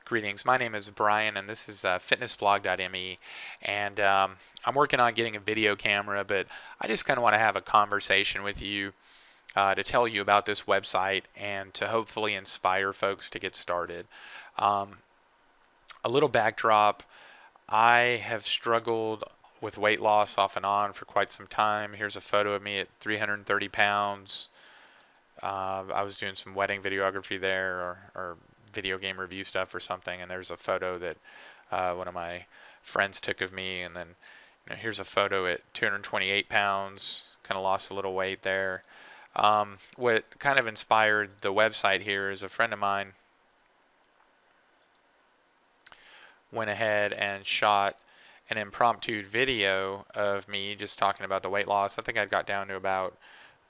Greetings. My name is Brian, and this is FitnessBlog.me. And I'm working on getting a video camera, but I just kind of want to have a conversation with you to tell you about this website and to hopefully inspire folks to get started. Um, a little backdrop: I have struggled with weight loss off and on for quite some time. Here's a photo of me at 330 pounds. I was doing some wedding videography there, or video game review stuff or something, and there's a photo that one of my friends took of me, and then here's a photo at 228 pounds. Kind of lost a little weight there. What kind of inspired the website here is a friend of mine went ahead and shot an impromptu video of me just talking about the weight loss. I think I got down to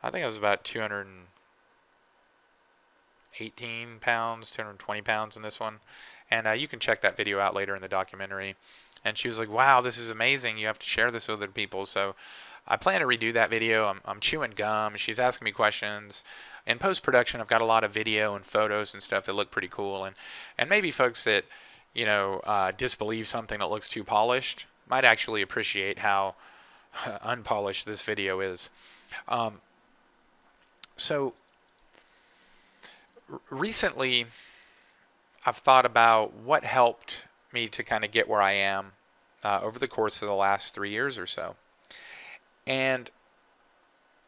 I think it was about 218 pounds, 220 pounds in this one. And you can check that video out later in the documentary. And she was like, wow, this is amazing. You have to share this with other people. So I plan to redo that video. I'm chewing gum. She's asking me questions. In post-production, I've got a lot of video and photos and stuff that look pretty cool. And maybe folks that, disbelieve something that looks too polished might actually appreciate how unpolished this video is. So recently, I've thought about what helped me to kind of get where I am over the course of the last 3 years or so. And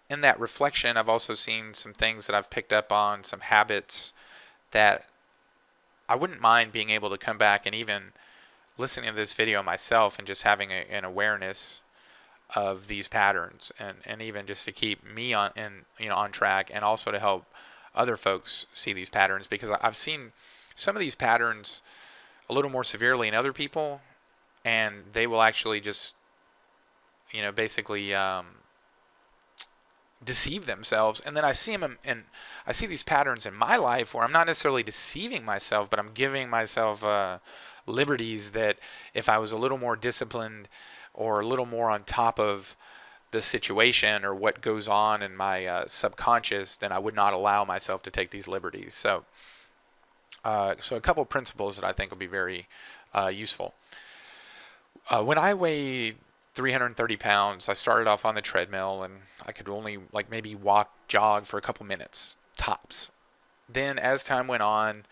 in that reflection, I've also seen some things that I've picked up on, some habits that I wouldn't mind being able to come back and even listening to this video myself and just having an awareness of these patterns, and even just to keep me on track, and also to help other folks see these patterns, because I've seen some of these patterns a little more severely in other people, and they will actually just basically deceive themselves. And then I see them, and I see these patterns in my life where I'm not necessarily deceiving myself, but I'm giving myself liberties that if I was a little more disciplined or a little more on top of the situation or what goes on in my subconscious, then I would not allow myself to take these liberties. So a couple of principles that I think will be very useful. When I weighed 330 pounds, I started off on the treadmill, and I could only maybe jog for a couple minutes tops. Then as time went on,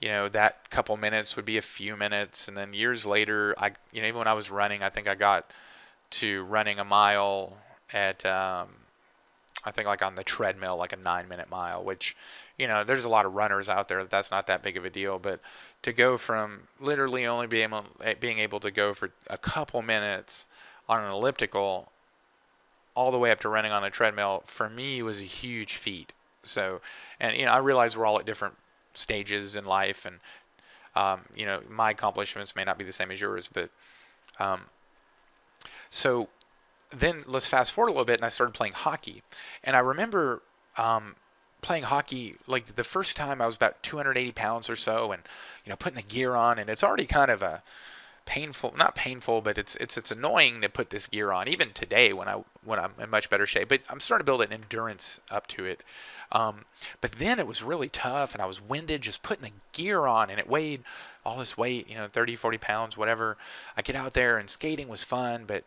that couple minutes would be a few minutes, and then years later, even when I was running, I think I got to running a mile at I think on the treadmill, a 9-minute mile, which there's a lot of runners out there that's not that big of a deal. But to go from literally only being able to go for a couple minutes on an elliptical all the way up to running on a treadmill, for me, was a huge feat. So, and I realize we're all at different stages in life, and my accomplishments may not be the same as yours, but so then let's fast forward a little bit, and I started playing hockey. And I remember playing hockey, the first time I was about 280 pounds or so, and putting the gear on, and it's already kind of a not painful, but it's annoying to put this gear on, even today when I'm in much better shape. But I'm starting to build an endurance up to it. But then it was really tough, and I was winded just putting the gear on, and it weighed all this weight, 30, 40 pounds, whatever. I get out there, and skating was fun, but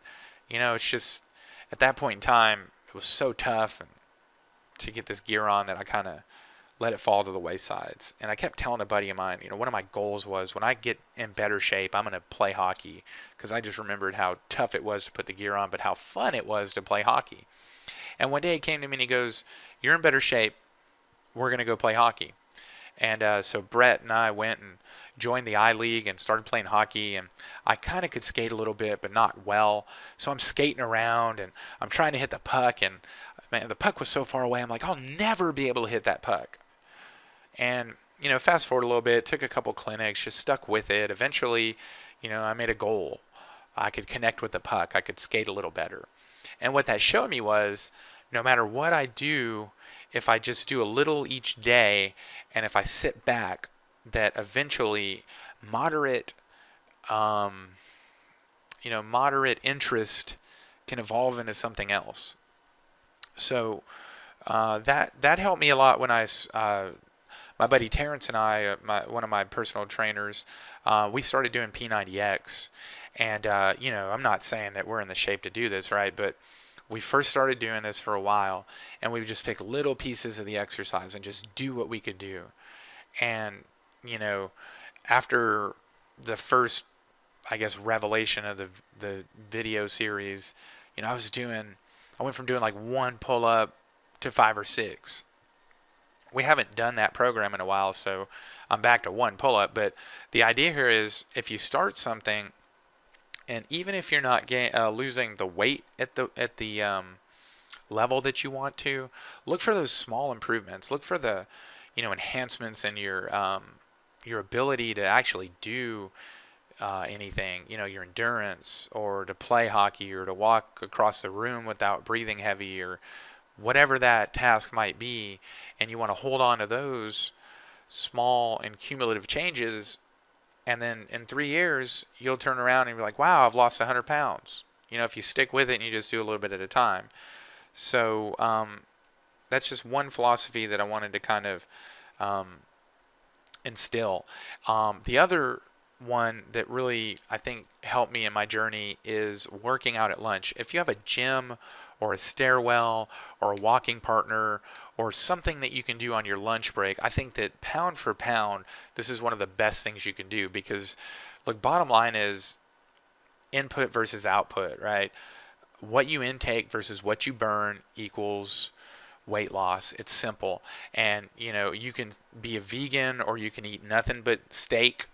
it's just, at that point in time, it was so tough to get this gear on that I kind of let it fall to the waysides. And I kept telling a buddy of mine, one of my goals was, when I get in better shape, I'm going to play hockey, because I just remembered how tough it was to put the gear on, but how fun it was to play hockey. And one day he came to me and he goes, you're in better shape, we're going to go play hockey. And so Brett and I went and joined the I League and started playing hockey, and I kind of could skate a little bit, but not well. So I'm skating around, and I'm trying to hit the puck, and man, the puck was so far away, I'm like, I'll never be able to hit that puck. And, fast forward a little bit, took a couple clinics, just stuck with it. Eventually, I made a goal. I could connect with the puck. I could skate a little better. And what that showed me was, no matter what I do, if I just do a little each day, and if I sit back, that eventually moderate interest can evolve into something else. So that helped me a lot when my buddy Terrence and I, one of my personal trainers, we started doing P90X. And, I'm not saying that we're in the shape to do this, right? But we first started doing this for a while, and we would just pick little pieces of the exercise and just do what we could do. And, you know, after the first, I guess, revelation of the video series, I went from doing like one pull up to 5 or 6. We haven't done that program in a while, so I'm back to one pull up. But the idea here is if you start something, and even if you're not losing the weight at the level that you want to, look for those small improvements. Look for the enhancements in your ability to actually do anything, your endurance, or to play hockey, or to walk across the room without breathing heavy, or whatever that task might be. And you want to hold on to those small and cumulative changes, and then in 3 years you'll turn around and be like, wow, I've lost 100 pounds, if you stick with it and you just do a little bit at a time. So that's just one philosophy that I wanted to kind of instill. The other one that really, I think, helped me in my journey is working out at lunch. If you have a gym or a stairwell or a walking partner or something that you can do on your lunch break, I think that pound for pound, this is one of the best things you can do, because look, bottom line is input versus output, right? What you intake versus what you burn equals weight loss. It's simple. And you can be a vegan, or you can eat nothing but steak,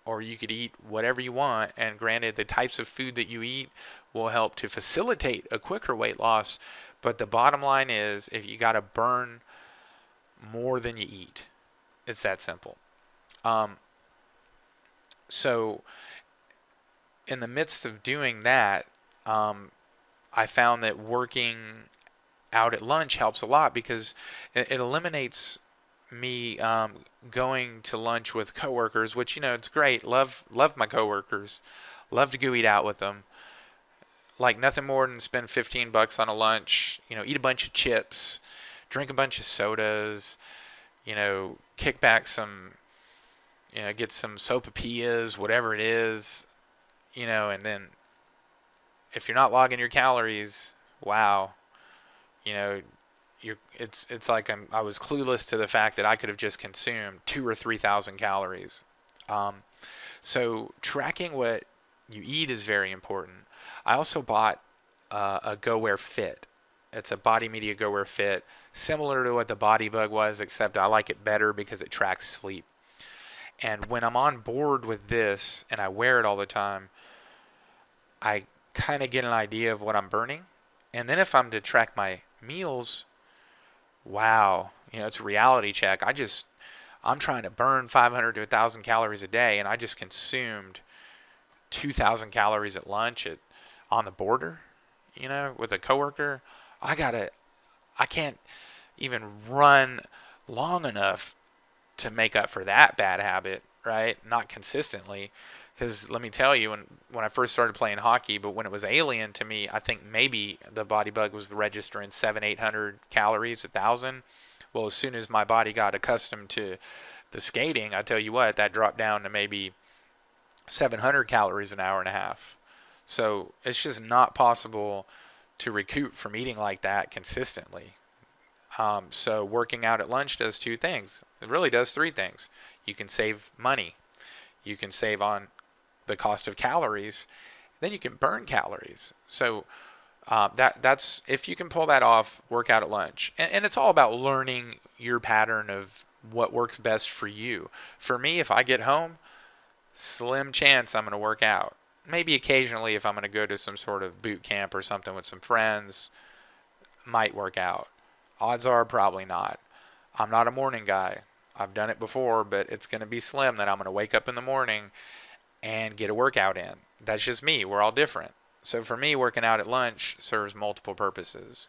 or you could eat whatever you want. And granted, the types of food that you eat will help to facilitate a quicker weight loss. But the bottom line is, if you got to burn more than you eat, it's that simple. So in the midst of doing that, I found that working out at lunch helps a lot, because it eliminates me going to lunch with coworkers, which it's great. Love my coworkers. Love to go eat out with them. Like nothing more than spend $15 on a lunch. Eat a bunch of chips, drink a bunch of sodas. Kick back some. Get some sopapillas, whatever it is. And then if you're not logging your calories, wow. It's like I was clueless to the fact that I could have just consumed 2,000 or 3,000 calories. So tracking what you eat is very important. I also bought a GoWare Fit. It's a Body Media GoWare Fit, similar to what the Body Bug was, except I like it better because it tracks sleep. And when I'm on board with this and I wear it all the time, I kind of get an idea of what I'm burning. And then if I'm to track my meals, wow, it's a reality check. I'm trying to burn 500 to 1,000 calories a day, and I just consumed 2,000 calories at lunch on the border, with a coworker. I can't even run long enough to make up for that bad habit, right? Not consistently. Because let me tell you, when I first started playing hockey, but when it was alien to me, I think maybe the Body Bug was registering 700-800 calories, 1,000. Well, as soon as my body got accustomed to the skating, I tell you what, that dropped down to maybe 700 calories an hour and a half. So it's just not possible to recoup from eating like that consistently. So working out at lunch does two things. It really does three things. You can save money. You can save on the cost of calories. Then you can burn calories. So that's if you can pull that off, work out at lunch. And it's all about learning your pattern of what works best for you. For me, if I get home, slim chance I'm going to work out. Maybe occasionally if I'm going to go to some sort of boot camp or something with some friends, might work out. Odds are probably not. I'm not a morning guy. I've done it before, but it's going to be slim that I'm going to wake up in the morning and get a workout in. That's just me. We're all different. So for me, working out at lunch serves multiple purposes.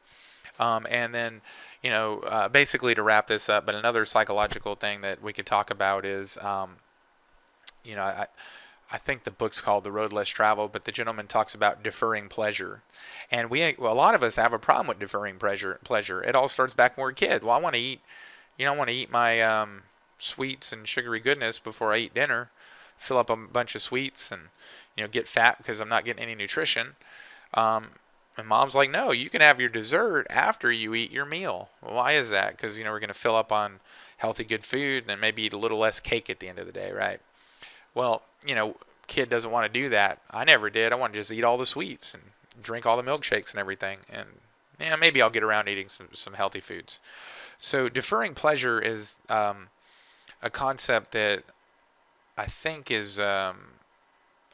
And then, basically to wrap this up, but another psychological thing that we could talk about is, I think the book's called The Road Less Traveled, but the gentleman talks about deferring pleasure. And a lot of us have a problem with deferring pleasure. It all starts back when we're a kid. Well, I want to eat, I want to eat my sweets and sugary goodness before I eat dinner, fill up a bunch of sweets and, get fat because I'm not getting any nutrition. Um, and mom's like, no, you can have your dessert after you eat your meal. Well, why is that? Because, we're going to fill up on healthy, good food and then maybe eat a little less cake at the end of the day, right? Well, kid doesn't want to do that. I never did. I want to just eat all the sweets and drink all the milkshakes and everything. And yeah, maybe I'll get around eating some healthy foods. So deferring pleasure is a concept that I think is a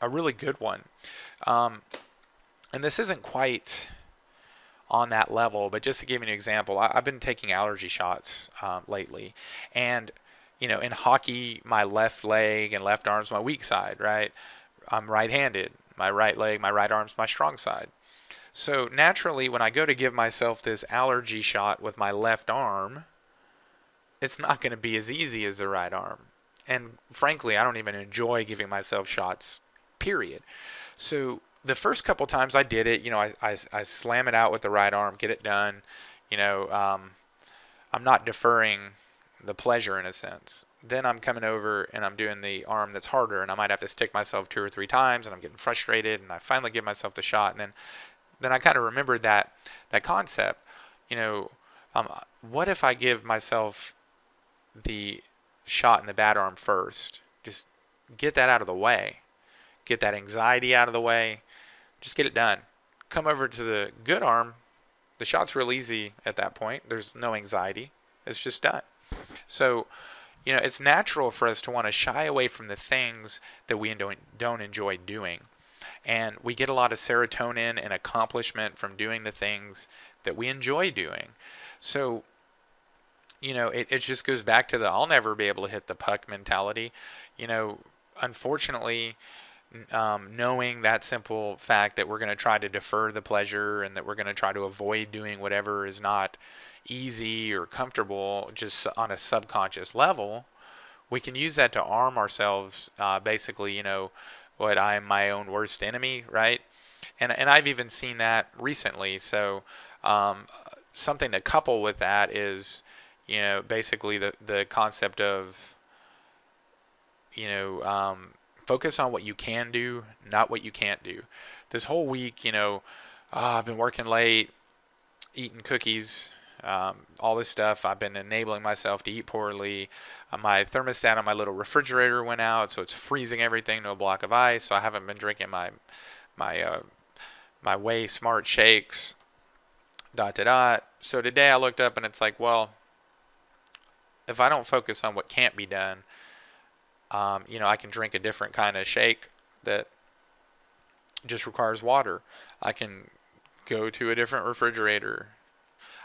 really good one. Um, and this isn't quite on that level, but just to give you an example, I've been taking allergy shots lately. And, in hockey, my left leg and left arm's my weak side, right? I'm right-handed. My right leg, my right arm's my strong side. So naturally, when I go to give myself this allergy shot with my left arm, it's not going to be as easy as the right arm. And frankly, I don't even enjoy giving myself shots, period. So the first couple times I did it, I slam it out with the right arm, get it done. I'm not deferring the pleasure in a sense. Then I'm coming over and I'm doing the arm that's harder, and I might have to stick myself 2 or 3 times, and I'm getting frustrated, and I finally give myself the shot, and then I kind of remembered that concept. What if I give myself the shot in the bad arm first? Just get that out of the way. Get that anxiety out of the way. Just get it done. Come over to the good arm. The shot's real easy at that point. There's no anxiety. It's just done. So, it's natural for us to want to shy away from the things that we don't enjoy doing. And we get a lot of serotonin and accomplishment from doing the things that we enjoy doing. So, it just goes back to the I'll never be able to hit the puck mentality. Unfortunately, knowing that simple fact that we're going to try to defer the pleasure and that we're going to try to avoid doing whatever is not easy or comfortable just on a subconscious level, we can use that to arm ourselves, basically, what I am my own worst enemy, right? And I've even seen that recently. So something to couple with that is, basically the concept of, focus on what you can do, not what you can't do. This whole week, I've been working late, eating cookies, all this stuff. I've been enabling myself to eat poorly. My thermostat on my little refrigerator went out, so it's freezing everything to a block of ice. So I haven't been drinking my Way Smart shakes. ... So today I looked up and it's like, well, if I don't focus on what can't be done, I can drink a different kind of shake that just requires water. I can go to a different refrigerator.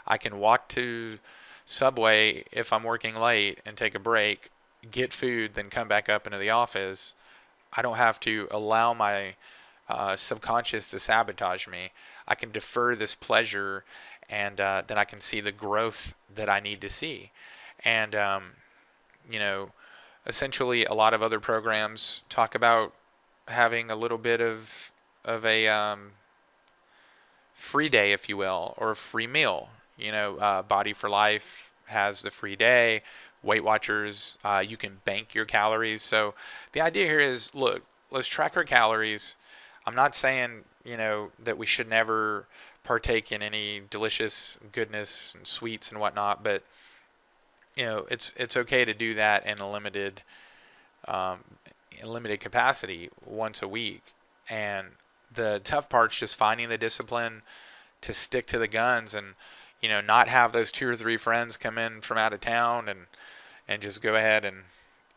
I can walk to Subway if I'm working late and take a break, get food, then come back up into the office. I don't have to allow my subconscious to sabotage me. I can defer this pleasure, and then I can see the growth that I need to see. And, essentially a lot of other programs talk about having a little bit of a free day, if you will, or a free meal. Body for Life has the free day. Weight Watchers, you can bank your calories. So the idea here is, look, let's track our calories. I'm not saying, that we should never partake in any delicious goodness and sweets and whatnot, but it's okay to do that in a limited capacity once a week. And the tough part's just finding the discipline to stick to the guns and not have those 2 or 3 friends come in from out of town and just go ahead and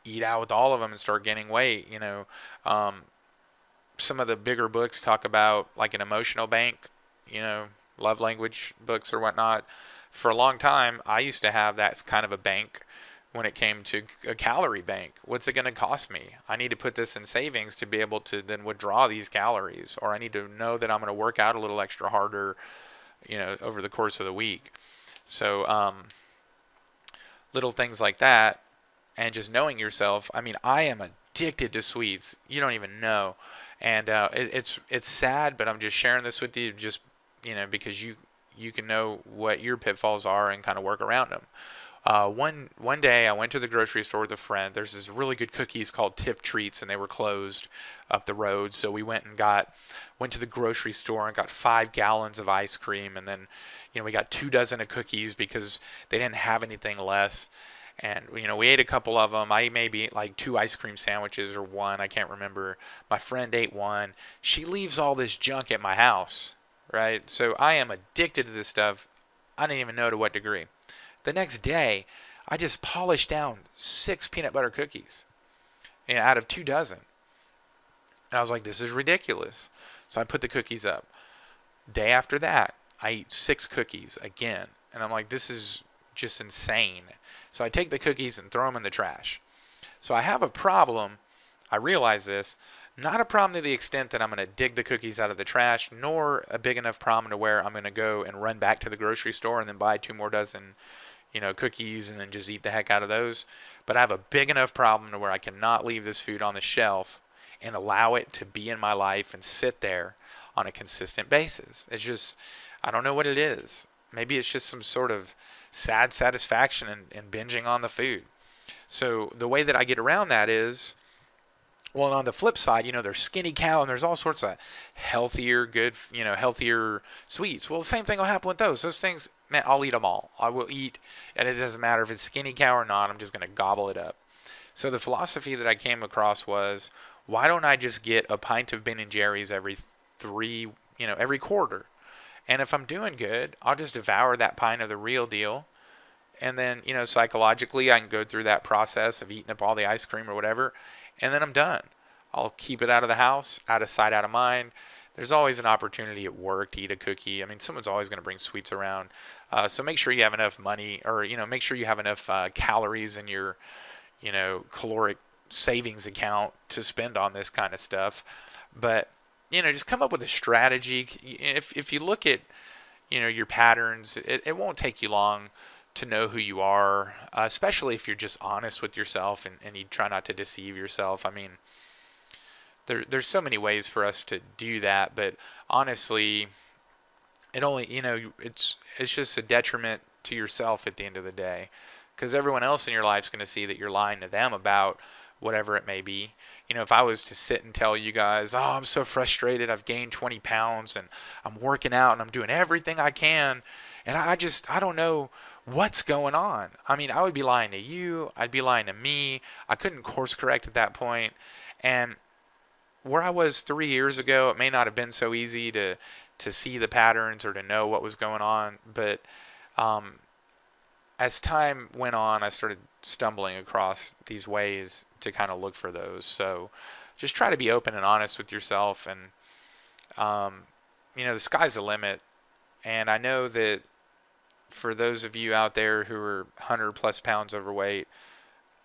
eat out with all of them and start gaining weight. Some of the bigger books talk about like an emotional bank, love language books or whatnot. For a long time, I used to have that as kind of a bank when it came to a calorie bank. What's it going to cost me? I need to put this in savings to be able to then withdraw these calories, or I need to know that I'm going to work out a little extra harder, over the course of the week. So, little things like that, and just knowing yourself. I mean, I am addicted to sweets. You don't even know. And it's sad, but I'm just sharing this with you just, because you can know what your pitfalls are and kind of work around them. One day I went to the grocery store with a friend. There's this really good cookies called Tip Treats, and they were closed up the road. So we went to the grocery store and got 5 gallons of ice cream, and then, we got 2 dozen of cookies because they didn't have anything less. And we ate a couple of them. I maybe ate like 2 ice cream sandwiches or one. I can't remember. My friend ate one. She leaves all this junk at my house, right? So I am addicted to this stuff. I didn't even know to what degree. The next day, I just polished down 6 peanut butter cookies, out of 2 dozen. And I was like, this is ridiculous. So I put the cookies up. Day after that, I eat 6 cookies again. And I'm like, this is just insane. So I take the cookies and throw them in the trash. So I have a problem. I realize this. Not a problem to the extent that I'm going to dig the cookies out of the trash, nor a big enough problem to where I'm going to go and run back to the grocery store and then buy 2 more dozen, cookies and then just eat the heck out of those. But I have a big enough problem to where I cannot leave this food on the shelf and allow it to be in my life and sit there on a consistent basis. It's just, I don't know what it is. Maybe it's just some sort of sad satisfaction in binging on the food. So the way that I get around that is, well, and on the flip side, there's skinny cow and there's all sorts of healthier, good, healthier sweets. Well, the same thing will happen with those. Those things, man, I'll eat them all. I will eat, and it doesn't matter if it's skinny cow or not. I'm just going to gobble it up. So the philosophy that I came across was, why don't I just get a pint of Ben and Jerry's every quarter? And if I'm doing good, I'll just devour that pint of the real deal. And then, psychologically, I can go through that process of eating up all the ice cream or whatever, and then I'm done. I'll keep it out of the house, out of sight, out of mind. There's always an opportunity at work to eat a cookie. I mean, someone's always going to bring sweets around. So make sure you have enough money, or, make sure you have enough calories in your, caloric savings account to spend on this kind of stuff. But, just come up with a strategy. If you look at, your patterns, it won't take you long to know who you are, especially if you're just honest with yourself and you try not to deceive yourself. I mean, there's so many ways for us to do that, but honestly, it only, it's just a detriment to yourself at the end of the day, because everyone else in your life is going to see that you're lying to them about whatever it may be. If I was to sit and tell you guys, oh, I'm so frustrated, I've gained 20 pounds and I'm working out and I'm doing everything I can, and I don't know what's going on. I mean, I would be lying to you. I'd be lying to me. I couldn't course correct at that point. And where I was 3 years ago, it may not have been so easy to see the patterns or to know what was going on. But as time went on, I started stumbling across these ways to kind of look for those. So just try to be open and honest with yourself. And, the sky's the limit. And I know that for those of you out there who are 100 plus pounds overweight,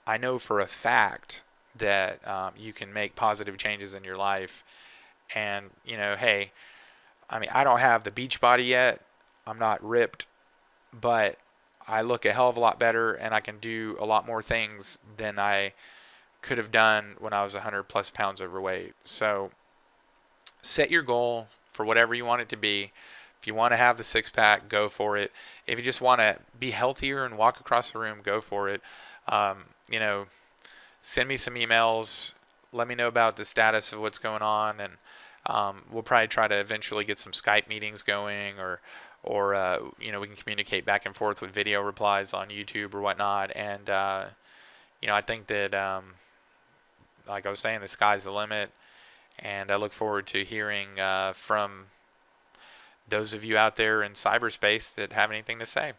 I know for a fact that you can make positive changes in your life. And, hey, I mean, I don't have the beach body yet. I'm not ripped, but I look a hell of a lot better and I can do a lot more things than I could have done when I was 100 plus pounds overweight. So set your goal for whatever you want it to be. If you want to have the six-pack, go for it. If you just want to be healthier and walk across the room, go for it. Send me some emails. Let me know about the status of what's going on, and we'll probably try to eventually get some Skype meetings going, or we can communicate back and forth with video replies on YouTube or whatnot. And I think that, like I was saying, the sky's the limit, and I look forward to hearing from those of you out there in cyberspace that have anything to say.